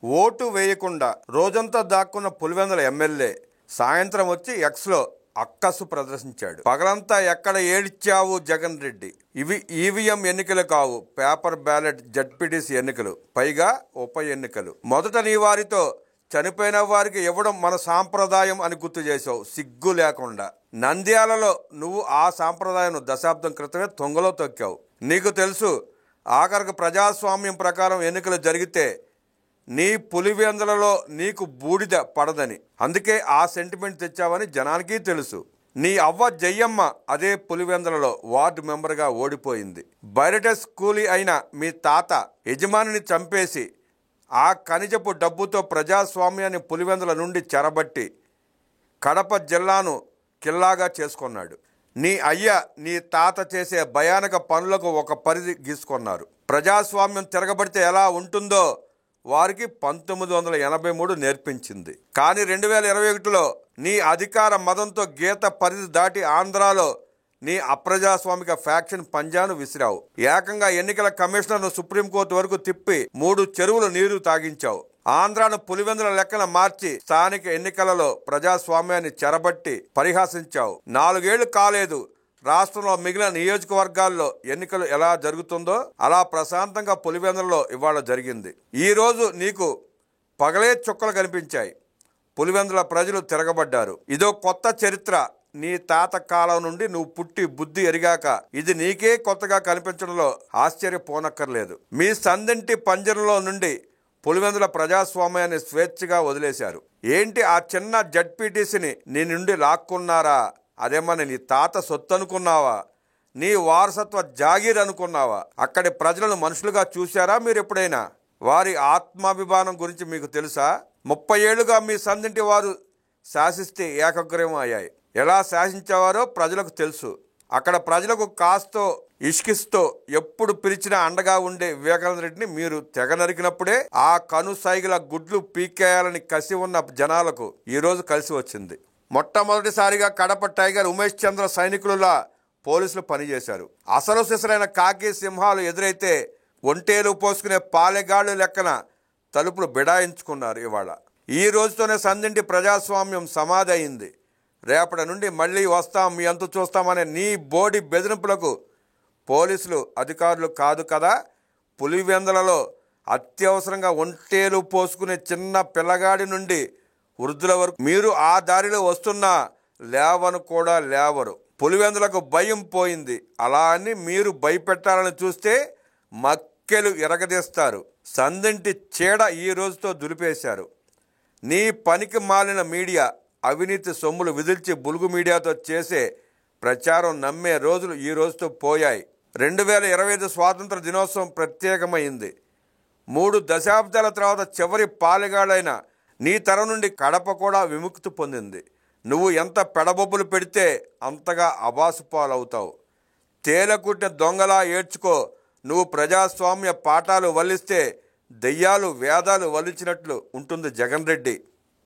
Vote వేయకుండా రోజంతా దాక్కున్న Pulivendula MLA సాయంత్రం వచ్చి ఎక్స్లో అక్కసు ప్రదర్శించాడు. పగలంతా ఎక్కడ ఏడ్చావు జగన్ రెడ్డి, ఇవి ఈవీఎం ఎన్నికలు కావు, పేపర్ బ్యాలెట్ జడ్పీటీసీ ఎన్నికలు, పైగా ఉప ఎన్నికలు. మొదట నీ వారితో చనిపోయిన వారికి ఇవ్వడం మన సాంప్రదాయం అని గుర్తు చేసావు సిగ్గు లేకుండా. నంద్యాలలో నువ్వు ఆ సాంప్రదాయం దశాబ్దం క్రితమే తొంగలో తొక్కావు. నీకు తెలుసు ఆఖరికి ప్రజాస్వామ్యం ప్రకారం ఎన్నికలు జరిగితే నీ పులివెందులలో నీకు బూడిద పడదని, అందుకే ఆ సెంటిమెంట్ తెచ్చావని జనానికి తెలుసు. నీ అవ్వ జయ్యమ్మ అదే పులివెందులలో వార్డు మెంబర్గా ఓడిపోయింది. బయట కూలీ అయిన మీ తాత యజమానిని చంపేసి ఆ ఖనిజపు డబ్బుతో ప్రజాస్వామ్యాన్ని పులివెందుల నుండి చెరబట్టి కడప జిల్లాను కిల్లాగా చేసుకున్నాడు. నీ అయ్య నీ తాత చేసే భయానక పనులకు ఒక పరిధి గీసుకున్నారు. ప్రజాస్వామ్యం తిరగబడితే ఎలా ఉంటుందో వారికి 1983 నేర్పించింది. కానీ 2021లో నీ అధికార మదంతో గీత పరిధి దాటి ఆంధ్రాలో నీ అప్రజాస్వామిక ఫ్యాక్షన్ పంజాను విసిరావు. ఏకంగా ఎన్నికల కమిషనర్ను సుప్రీంకోర్టు వరకు తిప్పి 3 చెరువులు నీరు తాగించావు. ఆంధ్రాను పులివెందుల లెక్కన మార్చి స్థానిక ఎన్నికలలో ప్రజాస్వామ్యాన్ని చెరబట్టి పరిహాసించావు. 4 ఏళ్లు కాలేదు రాష్ట్రంలో మిగిలిన నియోజకవర్గాల్లో ఎన్నికలు ఎలా జరుగుతుందో అలా ప్రశాంతంగా పులివెందులలో ఇవాళ జరిగింది. ఈరోజు నీకు పగలే చుక్కలు కనిపించాయి. పులివెందుల ప్రజలు తిరగబడ్డారు. ఇదో కొత్త చరిత్ర. నీ తాత కాలం నుండి నువ్వు పుట్టి బుద్ధి ఎరిగాక ఇది నీకే కొత్తగా కనిపించడంలో ఆశ్చర్యపోనక్కర్లేదు. మీ సందింటి పంజరంలో నుండి పులివెందుల ప్రజాస్వామ్యాన్ని స్వేచ్ఛగా వదిలేశారు. ఏంటి ఆ చిన్న జడ్పీటీసీని నీ నుండి లాక్కున్నారా? అదేమన్నా నీ తాత సొత్తు అనుకున్నావా? నీ వారసత్వ జాగీర్ అనుకున్నావా? అక్కడి ప్రజలను మనుషులుగా చూశారా మీరు ఎప్పుడైనా? వారి ఆత్మాభిమానం గురించి మీకు తెలుసా? 30 ఏళ్లుగా మీ సందింటి వారు శాసిస్తే ఏకగ్రీవం అయ్యాయి. ఎలా శాసించేవారో ప్రజలకు తెలుసు. అక్కడ ప్రజలకు కాస్తో ఇష్కిస్తో ఎప్పుడు పిలిచినా అండగా ఉండే వివేకానంద రెడ్డిని మీరు తెగ నరికినప్పుడే ఆ కనుసైగల గుడ్లు పీకేయాలని కసి ఉన్న జనాలకు ఈరోజు కలిసి వచ్చింది. మొట్టమొదటిసారిగా కడప టైగర్ ఉమేష్ చంద్ర సైనికులులా పోలీసులు పనిచేశారు. అసలు సిసరైన కాకి సింహాలు ఎదురైతే ఒంటేలు పోసుకునే పాలెగాళ్లు లెక్కన తలుపులు బిడాయించుకున్నారు. ఇవాళ ఈ రోజుతోనే సందింటి ప్రజాస్వామ్యం సమాధి అయింది. రేపటి నుండి మళ్ళీ వస్తాం మీ అంతు చూస్తామనే నీ బోడి బెదిరింపులకు పోలీసులు అధికారులు కాదు కదా. పులివెందులలో అత్యవసరంగా ఒంటేలు పోసుకునే చిన్న పిల్లగాడి నుండి వృద్ధుల వరకు మీరు ఆ దారిలో వస్తున్నా లేవను కూడా లేవరు. పులివెందులకు భయం పోయింది. అలా అని మీరు భయపెట్టాలని చూస్తే మక్కెలు ఎరగదీస్తారు. సందింటి చీడ ఈ రోజుతో దులిపేశారు. నీ పనికి మాలిన మీడియా అవినీతి సొమ్ములు విదిల్చి బులుగు మీడియాతో చేసే ప్రచారం నమ్మే రోజులు ఈ రోజుతో పోయాయి. 2025 స్వాతంత్ర దినోత్సవం ప్రత్యేకమైంది. 3 దశాబ్దాల తర్వాత చివరి పాలెగాడైన నీ తరం నుండి కడప కూడా విముక్తి పొందింది. నువ్వు ఎంత పెడబొబ్బులు పెడితే అంతగా అబాసు పాలవుతావు. తేలకుట్టిన దొంగలా ఏడ్చుకో. నువ్వు ప్రజాస్వామ్య పాఠాలు వల్లిస్తే దెయ్యాలు వేదాలు వల్లించినట్లు ఉంటుంది జగన్ రెడ్డి.